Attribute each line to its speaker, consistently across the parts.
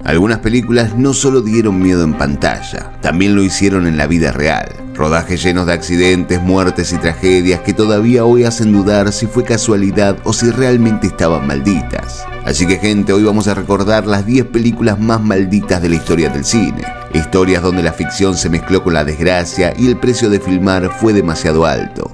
Speaker 1: Algunas películas no solo dieron miedo en pantalla, también lo hicieron en la vida real. Rodajes llenos de accidentes, muertes y tragedias que todavía hoy hacen dudar si fue casualidad o si realmente estaban malditas. Así que gente, hoy vamos a recordar las 10 películas más malditas de la historia del cine. Historias donde la ficción se mezcló con la desgracia y el precio de filmar fue demasiado alto.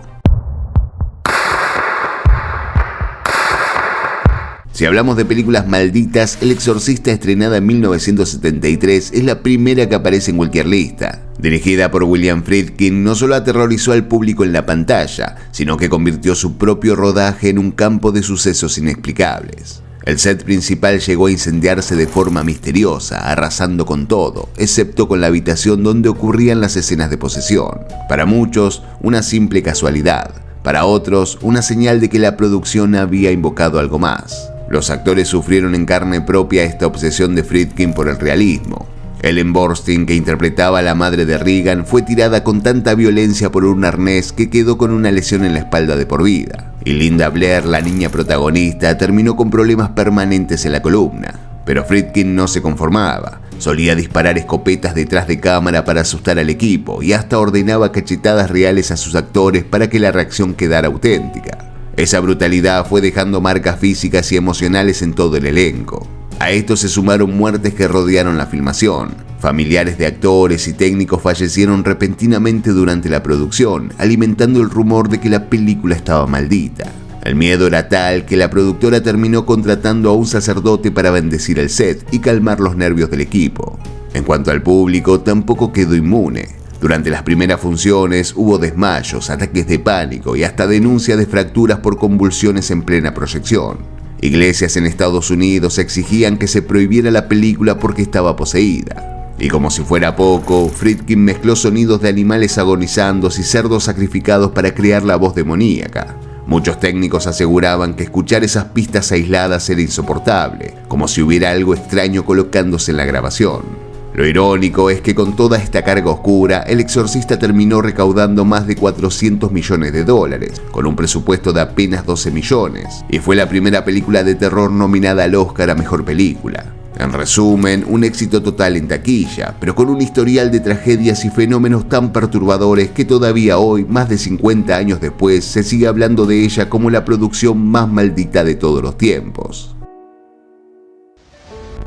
Speaker 1: Si hablamos de películas malditas, El Exorcista, estrenada en 1973, es la primera que aparece en cualquier lista. Dirigida por William Friedkin, no solo aterrorizó al público en la pantalla, sino que convirtió su propio rodaje en un campo de sucesos inexplicables. El set principal llegó a incendiarse de forma misteriosa, arrasando con todo, excepto con la habitación donde ocurrían las escenas de posesión. Para muchos, una simple casualidad. Para otros, una señal de que la producción había invocado algo más. Los actores sufrieron en carne propia esta obsesión de Friedkin por el realismo. Ellen Burstyn, que interpretaba a la madre de Regan, fue tirada con tanta violencia por un arnés que quedó con una lesión en la espalda de por vida. Y Linda Blair, la niña protagonista, terminó con problemas permanentes en la columna. Pero Friedkin no se conformaba. Solía disparar escopetas detrás de cámara para asustar al equipo y hasta ordenaba cachetadas reales a sus actores para que la reacción quedara auténtica. Esa brutalidad fue dejando marcas físicas y emocionales en todo el elenco. A esto se sumaron muertes que rodearon la filmación. Familiares de actores y técnicos fallecieron repentinamente durante la producción, alimentando el rumor de que la película estaba maldita. El miedo era tal que la productora terminó contratando a un sacerdote para bendecir el set y calmar los nervios del equipo. En cuanto al público, tampoco quedó inmune. Durante las primeras funciones hubo desmayos, ataques de pánico y hasta denuncia de fracturas por convulsiones en plena proyección. Iglesias en Estados Unidos exigían que se prohibiera la película porque estaba poseída. Y como si fuera poco, Friedkin mezcló sonidos de animales agonizando y cerdos sacrificados para crear la voz demoníaca. Muchos técnicos aseguraban que escuchar esas pistas aisladas era insoportable, como si hubiera algo extraño colocándose en la grabación. Lo irónico es que con toda esta carga oscura, El Exorcista terminó recaudando más de $400 millones, con un presupuesto de apenas 12 millones, y fue la primera película de terror nominada al Oscar a Mejor Película. En resumen, un éxito total en taquilla, pero con un historial de tragedias y fenómenos tan perturbadores que todavía hoy, más de 50 años después, se sigue hablando de ella como la producción más maldita de todos los tiempos.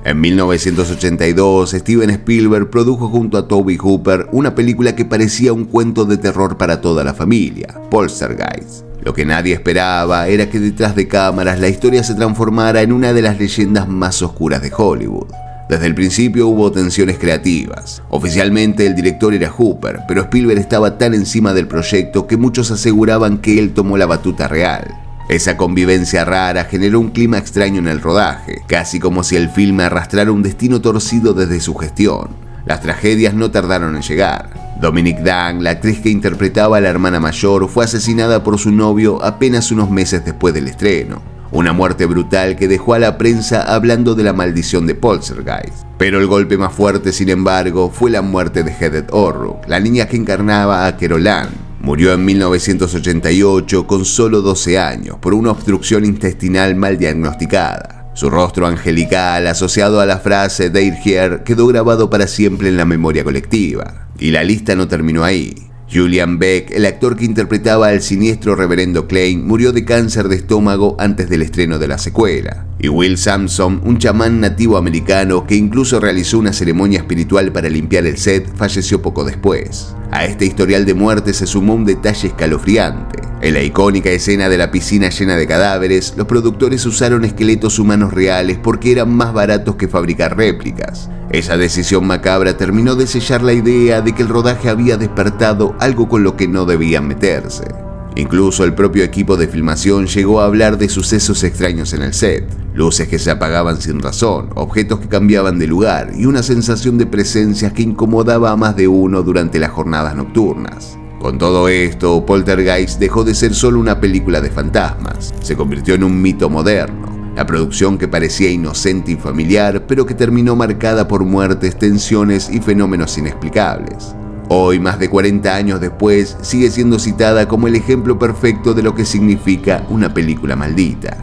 Speaker 1: En 1982, Steven Spielberg produjo junto a Tobe Hooper una película que parecía un cuento de terror para toda la familia, Poltergeist. Lo que nadie esperaba era que detrás de cámaras la historia se transformara en una de las leyendas más oscuras de Hollywood. Desde el principio hubo tensiones creativas. Oficialmente el director era Hooper, pero Spielberg estaba tan encima del proyecto que muchos aseguraban que él tomó la batuta real. Esa convivencia rara generó un clima extraño en el rodaje, casi como si el filme arrastrara un destino torcido desde su gestión. Las tragedias no tardaron en llegar. Dominique Dunne, la actriz que interpretaba a la hermana mayor, fue asesinada por su novio apenas unos meses después del estreno. Una muerte brutal que dejó a la prensa hablando de la maldición de Poltergeist. Pero el golpe más fuerte, sin embargo, fue la muerte de Heather O'Rourke, la niña que encarnaba a Carol Ann. Murió en 1988 con solo 12 años por una obstrucción intestinal mal diagnosticada. Su rostro angelical, asociado a la frase "They're here", quedó grabado para siempre en la memoria colectiva. Y la lista no terminó ahí. Julian Beck, el actor que interpretaba al siniestro reverendo Klein, murió de cáncer de estómago antes del estreno de la secuela. Y Will Sampson, un chamán nativo americano que incluso realizó una ceremonia espiritual para limpiar el set, falleció poco después. A este historial de muerte se sumó un detalle escalofriante. En la icónica escena de la piscina llena de cadáveres, los productores usaron esqueletos humanos reales porque eran más baratos que fabricar réplicas. Esa decisión macabra terminó de sellar la idea de que el rodaje había despertado algo con lo que no debían meterse. Incluso el propio equipo de filmación llegó a hablar de sucesos extraños en el set, luces que se apagaban sin razón, objetos que cambiaban de lugar y una sensación de presencia que incomodaba a más de uno durante las jornadas nocturnas. Con todo esto, Poltergeist dejó de ser solo una película de fantasmas, se convirtió en un mito moderno. La producción que parecía inocente y familiar, pero que terminó marcada por muertes, tensiones y fenómenos inexplicables. Hoy, más de 40 años después, sigue siendo citada como el ejemplo perfecto de lo que significa una película maldita.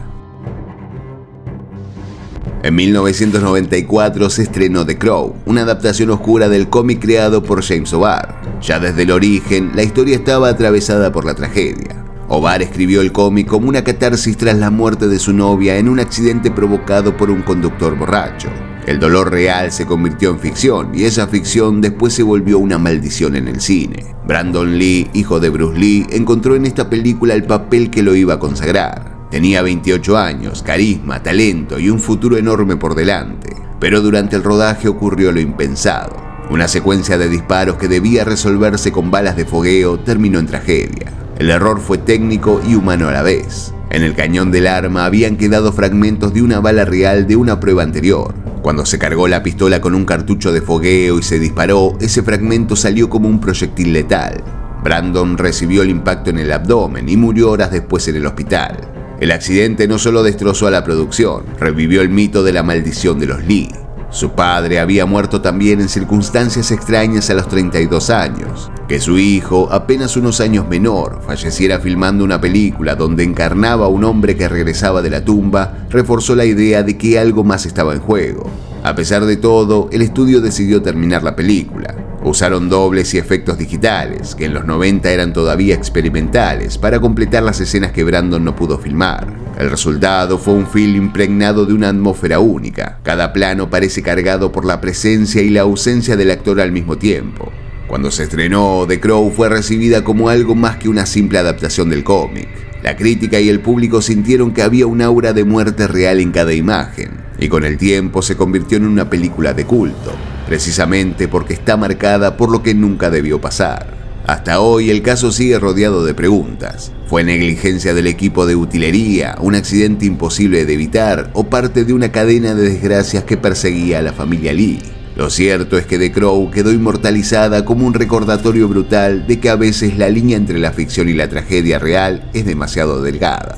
Speaker 1: En 1994 se estrenó The Crow, una adaptación oscura del cómic creado por James O'Barr. Ya desde el origen, la historia estaba atravesada por la tragedia. O'Barr escribió el cómic como una catarsis tras la muerte de su novia en un accidente provocado por un conductor borracho. El dolor real se convirtió en ficción y esa ficción después se volvió una maldición en el cine. Brandon Lee, hijo de Bruce Lee, encontró en esta película el papel que lo iba a consagrar. Tenía 28 años, carisma, talento y un futuro enorme por delante. Pero durante el rodaje ocurrió lo impensado. Una secuencia de disparos que debía resolverse con balas de fogueo terminó en tragedia. El error fue técnico y humano a la vez. En el cañón del arma habían quedado fragmentos de una bala real de una prueba anterior. Cuando se cargó la pistola con un cartucho de fogueo y se disparó, ese fragmento salió como un proyectil letal. Brandon recibió el impacto en el abdomen y murió horas después en el hospital. El accidente no solo destrozó a la producción, revivió el mito de la maldición de los Lee. Su padre había muerto también en circunstancias extrañas a los 32 años. Que su hijo, apenas unos años menor, falleciera filmando una película donde encarnaba a un hombre que regresaba de la tumba, reforzó la idea de que algo más estaba en juego. A pesar de todo, el estudio decidió terminar la película. Usaron dobles y efectos digitales, que en los 90 eran todavía experimentales, para completar las escenas que Brandon no pudo filmar. El resultado fue un film impregnado de una atmósfera única. Cada plano parece cargado por la presencia y la ausencia del actor al mismo tiempo. Cuando se estrenó, The Crow fue recibida como algo más que una simple adaptación del cómic. La crítica y el público sintieron que había un aura de muerte real en cada imagen, y con el tiempo se convirtió en una película de culto, precisamente porque está marcada por lo que nunca debió pasar. Hasta hoy el caso sigue rodeado de preguntas. ¿Fue negligencia del equipo de utilería, un accidente imposible de evitar o parte de una cadena de desgracias que perseguía a la familia Lee? Lo cierto es que The Crow quedó inmortalizada como un recordatorio brutal de que a veces la línea entre la ficción y la tragedia real es demasiado delgada.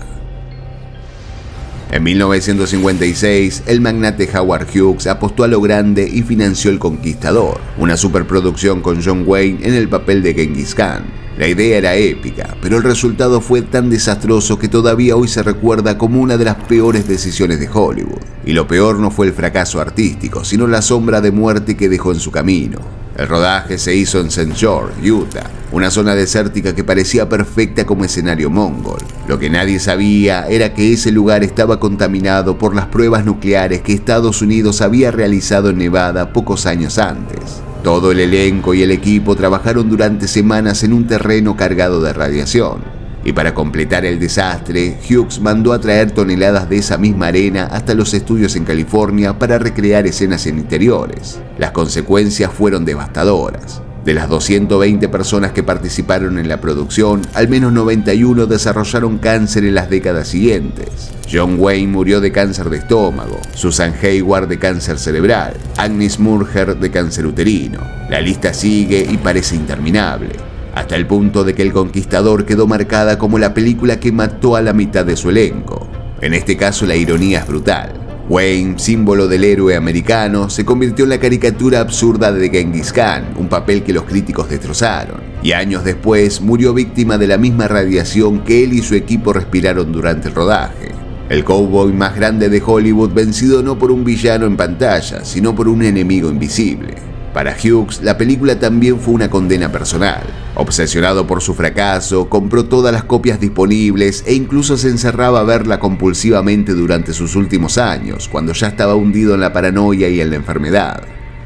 Speaker 1: En 1956, el magnate Howard Hughes apostó a lo grande y financió El Conquistador, una superproducción con John Wayne en el papel de Genghis Khan. La idea era épica, pero el resultado fue tan desastroso que todavía hoy se recuerda como una de las peores decisiones de Hollywood. Y lo peor no fue el fracaso artístico, sino la sombra de muerte que dejó en su camino. El rodaje se hizo en St. George, Utah, una zona desértica que parecía perfecta como escenario mongol. Lo que nadie sabía era que ese lugar estaba contaminado por las pruebas nucleares que Estados Unidos había realizado en Nevada pocos años antes. Todo el elenco y el equipo trabajaron durante semanas en un terreno cargado de radiación. Y para completar el desastre, Hughes mandó a traer toneladas de esa misma arena hasta los estudios en California para recrear escenas en interiores. Las consecuencias fueron devastadoras. De las 220 personas que participaron en la producción, al menos 91 desarrollaron cáncer en las décadas siguientes. John Wayne murió de cáncer de estómago, Susan Hayward de cáncer cerebral, Agnes Murger de cáncer uterino. La lista sigue y parece interminable, hasta el punto de que El Conquistador quedó marcada como la película que mató a la mitad de su elenco. En este caso la ironía es brutal. Wayne, símbolo del héroe americano, se convirtió en la caricatura absurda de Genghis Khan, un papel que los críticos destrozaron. Y años después murió víctima de la misma radiación que él y su equipo respiraron durante el rodaje. El cowboy más grande de Hollywood vencido no por un villano en pantalla, sino por un enemigo invisible. Para Hughes, la película también fue una condena personal. Obsesionado por su fracaso, compró todas las copias disponibles e incluso se encerraba a verla compulsivamente durante sus últimos años, cuando ya estaba hundido en la paranoia y en la enfermedad.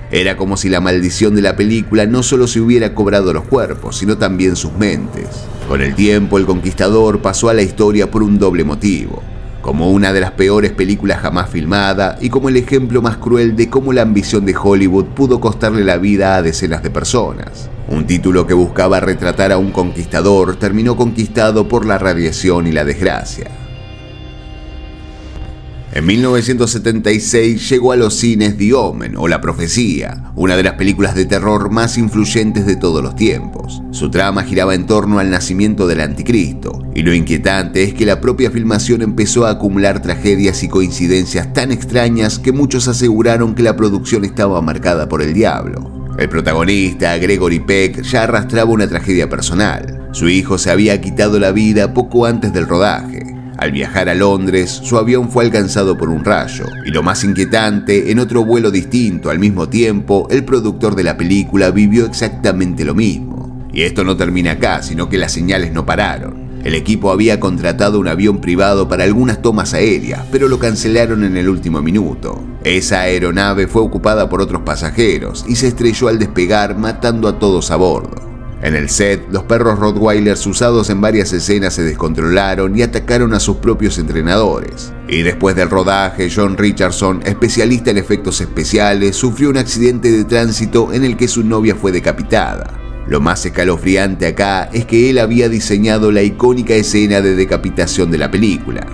Speaker 1: Era como si la maldición de la película no solo se hubiera cobrado los cuerpos, sino también sus mentes. Con el tiempo, El Conquistador pasó a la historia por un doble motivo: como una de las peores películas jamás filmada y como el ejemplo más cruel de cómo la ambición de Hollywood pudo costarle la vida a decenas de personas. Un título que buscaba retratar a un conquistador terminó conquistado por la radiación y la desgracia. En 1976 llegó a los cines The Omen o La Profecía, una de las películas de terror más influyentes de todos los tiempos. Su trama giraba en torno al nacimiento del anticristo, y lo inquietante es que la propia filmación empezó a acumular tragedias y coincidencias tan extrañas que muchos aseguraron que la producción estaba marcada por el diablo. El protagonista, Gregory Peck, ya arrastraba una tragedia personal. Su hijo se había quitado la vida poco antes del rodaje. Al viajar a Londres, su avión fue alcanzado por un rayo. Y lo más inquietante, en otro vuelo distinto al mismo tiempo, el productor de la película vivió exactamente lo mismo. Y esto no termina acá, sino que las señales no pararon. El equipo había contratado un avión privado para algunas tomas aéreas, pero lo cancelaron en el último minuto. Esa aeronave fue ocupada por otros pasajeros y se estrelló al despegar, matando a todos a bordo. En el set, los perros Rottweilers usados en varias escenas se descontrolaron y atacaron a sus propios entrenadores. Y después del rodaje, John Richardson, especialista en efectos especiales, sufrió un accidente de tránsito en el que su novia fue decapitada. Lo más escalofriante acá es que él había diseñado la icónica escena de decapitación de la película.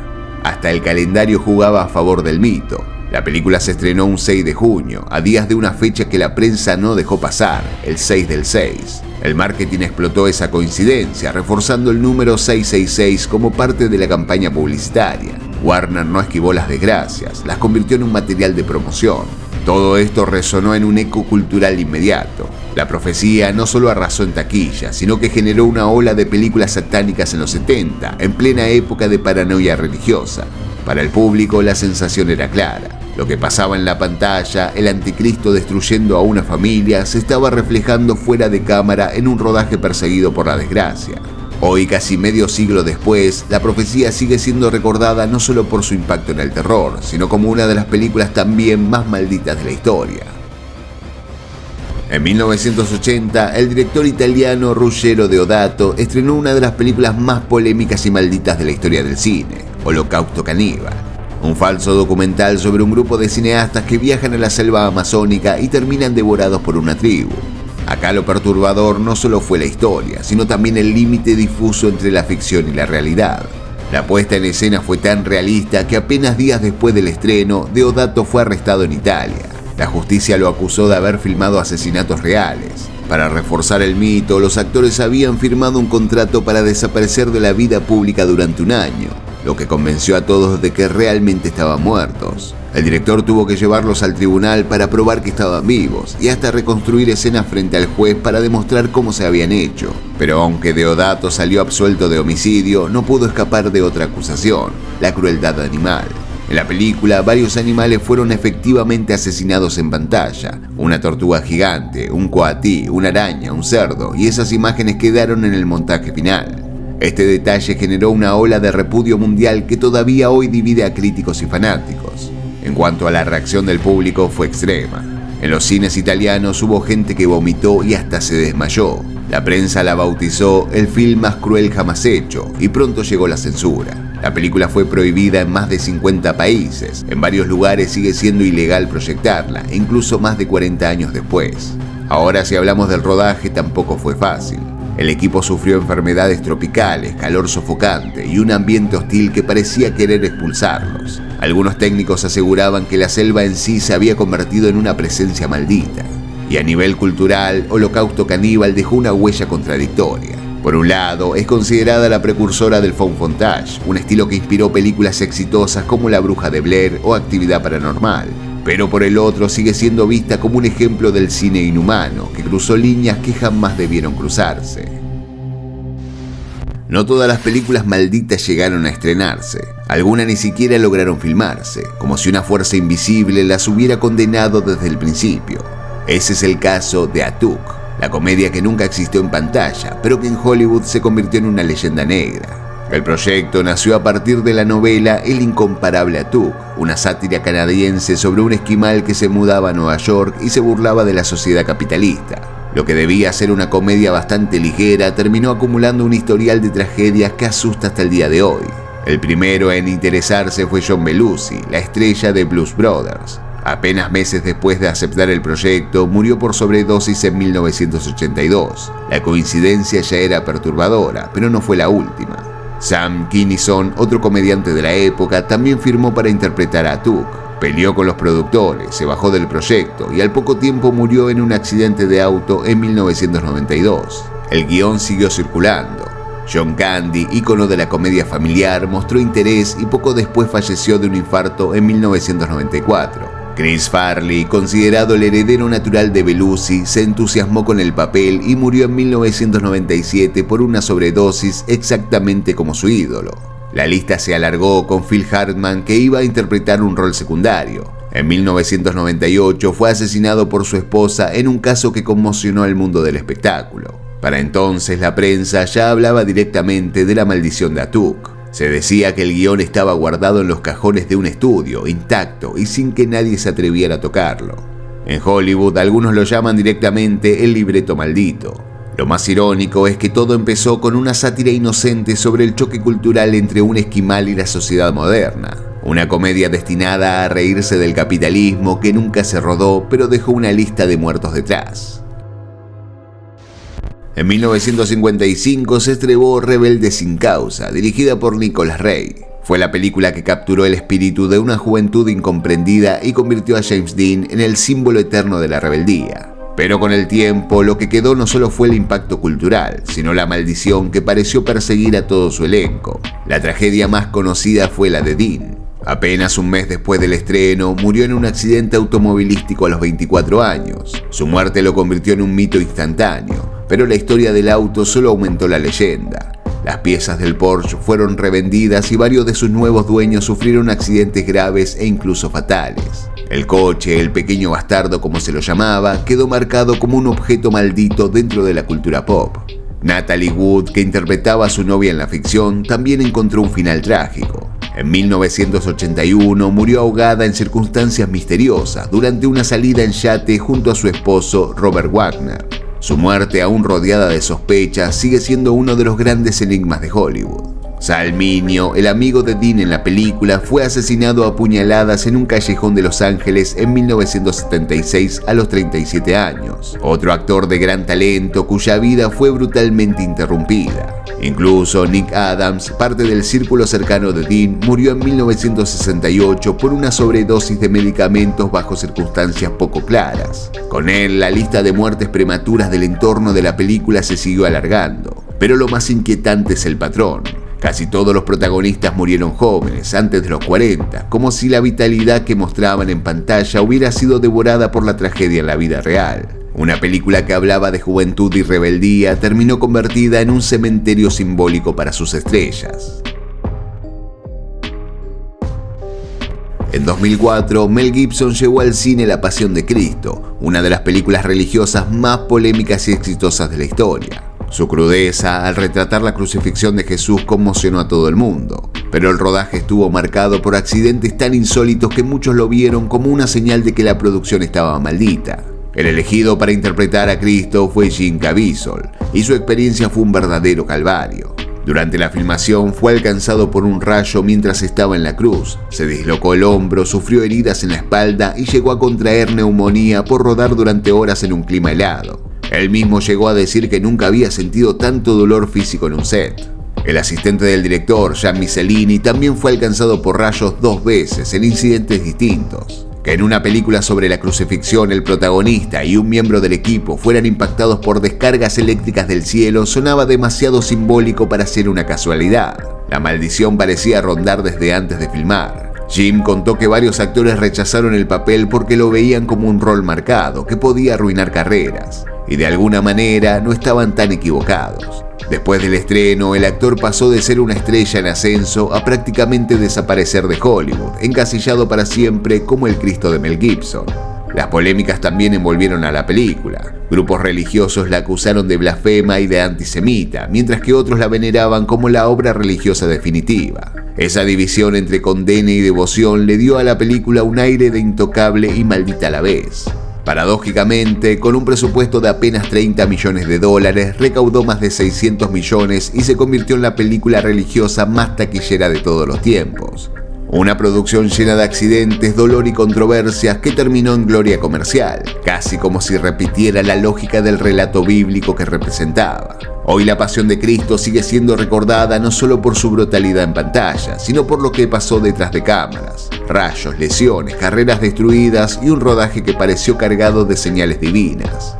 Speaker 1: Hasta el calendario jugaba a favor del mito. La película se estrenó un 6 de junio, a días de una fecha que la prensa no dejó pasar, el 6 del 6. El marketing explotó esa coincidencia, reforzando el número 666 como parte de la campaña publicitaria. Warner no esquivó las desgracias, las convirtió en un material de promoción. Todo esto resonó en un eco cultural inmediato. La profecía no solo arrasó en taquilla, sino que generó una ola de películas satánicas en los 70, en plena época de paranoia religiosa. Para el público la sensación era clara. Lo que pasaba en la pantalla, el anticristo destruyendo a una familia, se estaba reflejando fuera de cámara en un rodaje perseguido por la desgracia. Hoy, casi medio siglo después, la profecía sigue siendo recordada no solo por su impacto en el terror, sino como una de las películas también más malditas de la historia. En 1980, el director italiano Ruggero Deodato estrenó una de las películas más polémicas y malditas de la historia del cine, Holocausto Caníbal. Un falso documental sobre un grupo de cineastas que viajan a la selva amazónica y terminan devorados por una tribu. Acá lo perturbador no solo fue la historia, sino también el límite difuso entre la ficción y la realidad. La puesta en escena fue tan realista que apenas días después del estreno, Deodato fue arrestado en Italia. La justicia lo acusó de haber filmado asesinatos reales. Para reforzar el mito, los actores habían firmado un contrato para desaparecer de la vida pública durante un año, lo que convenció a todos de que realmente estaban muertos. El director tuvo que llevarlos al tribunal para probar que estaban vivos y hasta reconstruir escenas frente al juez para demostrar cómo se habían hecho. Pero aunque Deodato salió absuelto de homicidio, no pudo escapar de otra acusación, la crueldad animal. En la película, varios animales fueron efectivamente asesinados en pantalla. Una tortuga gigante, un coatí, una araña, un cerdo, y esas imágenes quedaron en el montaje final. Este detalle generó una ola de repudio mundial que todavía hoy divide a críticos y fanáticos. En cuanto a la reacción del público, fue extrema. En los cines italianos hubo gente que vomitó y hasta se desmayó. La prensa la bautizó el film más cruel jamás hecho y pronto llegó la censura. La película fue prohibida en más de 50 países. En varios lugares sigue siendo ilegal proyectarla, incluso más de 40 años después. Ahora, si hablamos del rodaje, tampoco fue fácil. El equipo sufrió enfermedades tropicales, calor sofocante y un ambiente hostil que parecía querer expulsarlos. Algunos técnicos aseguraban que la selva en sí se había convertido en una presencia maldita. Y a nivel cultural, Holocausto Caníbal dejó una huella contradictoria. Por un lado, es considerada la precursora del found footage, un estilo que inspiró películas exitosas como La Bruja de Blair o Actividad Paranormal. Pero por el otro sigue siendo vista como un ejemplo del cine inhumano, que cruzó líneas que jamás debieron cruzarse. No todas las películas malditas llegaron a estrenarse, algunas ni siquiera lograron filmarse, como si una fuerza invisible las hubiera condenado desde el principio. Ese es el caso de Atuk, la comedia que nunca existió en pantalla, pero que en Hollywood se convirtió en una leyenda negra. El proyecto nació a partir de la novela El incomparable Atuk, una sátira canadiense sobre un esquimal que se mudaba a Nueva York y se burlaba de la sociedad capitalista. Lo que debía ser una comedia bastante ligera terminó acumulando un historial de tragedias que asusta hasta el día de hoy. El primero en interesarse fue John Belushi, la estrella de Blues Brothers. Apenas meses después de aceptar el proyecto, murió por sobredosis en 1982. La coincidencia ya era perturbadora, pero no fue la última. Sam Kinison, otro comediante de la época, también firmó para interpretar a Atuk. Peleó con los productores, se bajó del proyecto y al poco tiempo murió en un accidente de auto en 1992. El guión siguió circulando. John Candy, ícono de la comedia familiar, mostró interés y poco después falleció de un infarto en 1994. Chris Farley, considerado el heredero natural de Belushi, se entusiasmó con el papel y murió en 1997 por una sobredosis exactamente como su ídolo. La lista se alargó con Phil Hartman, que iba a interpretar un rol secundario. En 1998 fue asesinado por su esposa en un caso que conmocionó al mundo del espectáculo. Para entonces la prensa ya hablaba directamente de la maldición de Atuk. Se decía que el guión estaba guardado en los cajones de un estudio, intacto y sin que nadie se atreviera a tocarlo. En Hollywood algunos lo llaman directamente el libreto maldito. Lo más irónico es que todo empezó con una sátira inocente sobre el choque cultural entre un esquimal y la sociedad moderna. Una comedia destinada a reírse del capitalismo que nunca se rodó, pero dejó una lista de muertos detrás. En 1955 se estrenó Rebelde sin causa, dirigida por Nicholas Ray. Fue la película que capturó el espíritu de una juventud incomprendida y convirtió a James Dean en el símbolo eterno de la rebeldía. Pero con el tiempo, lo que quedó no solo fue el impacto cultural, sino la maldición que pareció perseguir a todo su elenco. La tragedia más conocida fue la de Dean. Apenas un mes después del estreno, murió en un accidente automovilístico a los 24 años. Su muerte lo convirtió en un mito instantáneo, pero la historia del auto solo aumentó la leyenda. Las piezas del Porsche fueron revendidas y varios de sus nuevos dueños sufrieron accidentes graves e incluso fatales. El coche, el pequeño bastardo como se lo llamaba, quedó marcado como un objeto maldito dentro de la cultura pop. Natalie Wood, que interpretaba a su novia en la ficción, también encontró un final trágico. En 1981 murió ahogada en circunstancias misteriosas durante una salida en yate junto a su esposo Robert Wagner. Su muerte, aún rodeada de sospechas, sigue siendo uno de los grandes enigmas de Hollywood. Sal Mineo, el amigo de Dean en la película, fue asesinado a puñaladas en un callejón de Los Ángeles en 1976 a los 37 años. Otro actor de gran talento cuya vida fue brutalmente interrumpida. Incluso Nick Adams, parte del círculo cercano de Dean, murió en 1968 por una sobredosis de medicamentos bajo circunstancias poco claras. Con él, la lista de muertes prematuras del entorno de la película se siguió alargando. Pero lo más inquietante es el patrón. Casi todos los protagonistas murieron jóvenes, antes de los 40, como si la vitalidad que mostraban en pantalla hubiera sido devorada por la tragedia en la vida real. Una película que hablaba de juventud y rebeldía terminó convertida en un cementerio simbólico para sus estrellas. En 2004, Mel Gibson llevó al cine La Pasión de Cristo, una de las películas religiosas más polémicas y exitosas de la historia. Su crudeza al retratar la crucifixión de Jesús conmocionó a todo el mundo, pero el rodaje estuvo marcado por accidentes tan insólitos que muchos lo vieron como una señal de que la producción estaba maldita. El elegido para interpretar a Cristo fue Jim Caviezel, y su experiencia fue un verdadero calvario. Durante la filmación fue alcanzado por un rayo mientras estaba en la cruz, se dislocó el hombro, sufrió heridas en la espalda y llegó a contraer neumonía por rodar durante horas en un clima helado. Él mismo llegó a decir que nunca había sentido tanto dolor físico en un set. El asistente del director, Jean Michelini, también fue alcanzado por rayos 2 veces en incidentes distintos. Que en una película sobre la crucifixión el protagonista y un miembro del equipo fueran impactados por descargas eléctricas del cielo sonaba demasiado simbólico para ser una casualidad. La maldición parecía rondar desde antes de filmar. Jim contó que varios actores rechazaron el papel porque lo veían como un rol marcado que podía arruinar carreras. Y de alguna manera no estaban tan equivocados. Después del estreno, el actor pasó de ser una estrella en ascenso a prácticamente desaparecer de Hollywood, encasillado para siempre como el Cristo de Mel Gibson. Las polémicas también envolvieron a la película. Grupos religiosos la acusaron de blasfema y de antisemita, mientras que otros la veneraban como la obra religiosa definitiva. Esa división entre condena y devoción le dio a la película un aire de intocable y maldita a la vez. Paradójicamente, con un presupuesto de apenas $30 millones, recaudó más de 600 millones y se convirtió en la película religiosa más taquillera de todos los tiempos. Una producción llena de accidentes, dolor y controversias que terminó en gloria comercial, casi como si repitiera la lógica del relato bíblico que representaba. Hoy La Pasión de Cristo sigue siendo recordada no solo por su brutalidad en pantalla, sino por lo que pasó detrás de cámaras. Rayos, lesiones, carreras destruidas y un rodaje que pareció cargado de señales divinas.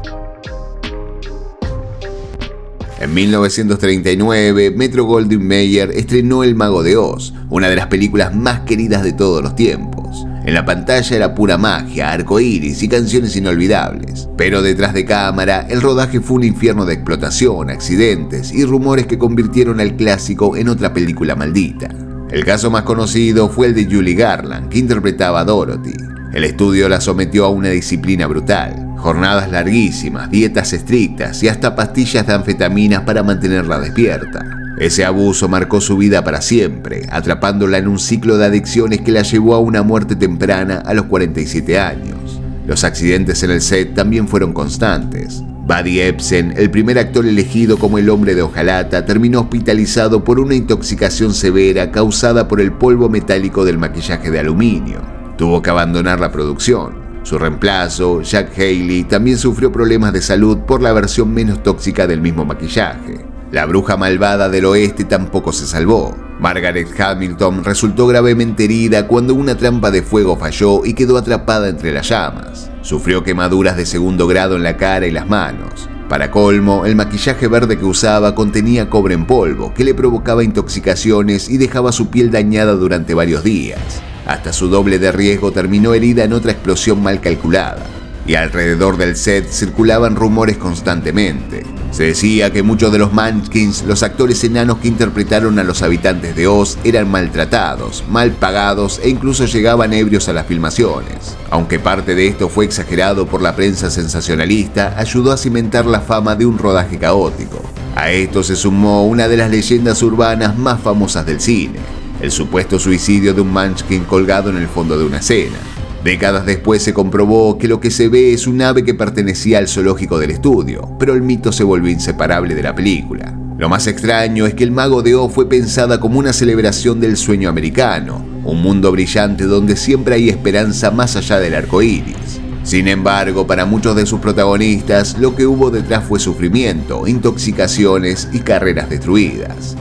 Speaker 1: En 1939, Metro-Goldwyn-Mayer estrenó El Mago de Oz, una de las películas más queridas de todos los tiempos. En la pantalla era pura magia, arcoíris y canciones inolvidables. Pero detrás de cámara, el rodaje fue un infierno de explotación, accidentes y rumores que convirtieron al clásico en otra película maldita. El caso más conocido fue el de Julie Garland, que interpretaba a Dorothy. El estudio la sometió a una disciplina brutal, jornadas larguísimas, dietas estrictas y hasta pastillas de anfetaminas para mantenerla despierta. Ese abuso marcó su vida para siempre, atrapándola en un ciclo de adicciones que la llevó a una muerte temprana a los 47 años. Los accidentes en el set también fueron constantes. Buddy Ebsen, el primer actor elegido como el hombre de hojalata, terminó hospitalizado por una intoxicación severa causada por el polvo metálico del maquillaje de aluminio. Tuvo que abandonar la producción. Su reemplazo, Jack Haley, también sufrió problemas de salud por la versión menos tóxica del mismo maquillaje. La bruja malvada del oeste tampoco se salvó. Margaret Hamilton resultó gravemente herida cuando una trampa de fuego falló y quedó atrapada entre las llamas. Sufrió quemaduras de segundo grado en la cara y las manos. Para colmo, el maquillaje verde que usaba contenía cobre en polvo, que le provocaba intoxicaciones y dejaba su piel dañada durante varios días. Hasta su doble de riesgo terminó herida en otra explosión mal calculada. Y alrededor del set circulaban rumores constantemente. Se decía que muchos de los Munchkins, los actores enanos que interpretaron a los habitantes de Oz, eran maltratados, mal pagados e incluso llegaban ebrios a las filmaciones. Aunque parte de esto fue exagerado por la prensa sensacionalista, ayudó a cimentar la fama de un rodaje caótico. A esto se sumó una de las leyendas urbanas más famosas del cine: el supuesto suicidio de un Munchkin colgado en el fondo de una escena. Décadas después se comprobó que lo que se ve es un ave que pertenecía al zoológico del estudio, pero el mito se volvió inseparable de la película. Lo más extraño es que El Mago de Oz fue pensada como una celebración del sueño americano, un mundo brillante donde siempre hay esperanza más allá del arco iris. Sin embargo, para muchos de sus protagonistas, lo que hubo detrás fue sufrimiento, intoxicaciones y carreras destruidas.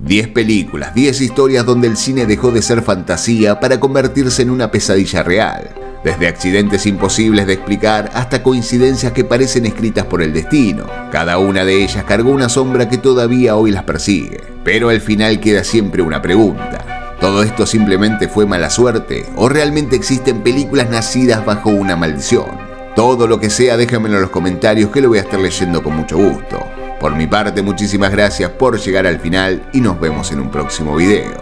Speaker 1: 10 películas, 10 historias donde el cine dejó de ser fantasía para convertirse en una pesadilla real. Desde accidentes imposibles de explicar hasta coincidencias que parecen escritas por el destino. Cada una de ellas cargó una sombra que todavía hoy las persigue. Pero al final queda siempre una pregunta: ¿todo esto simplemente fue mala suerte? ¿O realmente existen películas nacidas bajo una maldición? Todo lo que sea, déjamelo en los comentarios, que lo voy a estar leyendo con mucho gusto. Por mi parte, muchísimas gracias por llegar al final y nos vemos en un próximo video.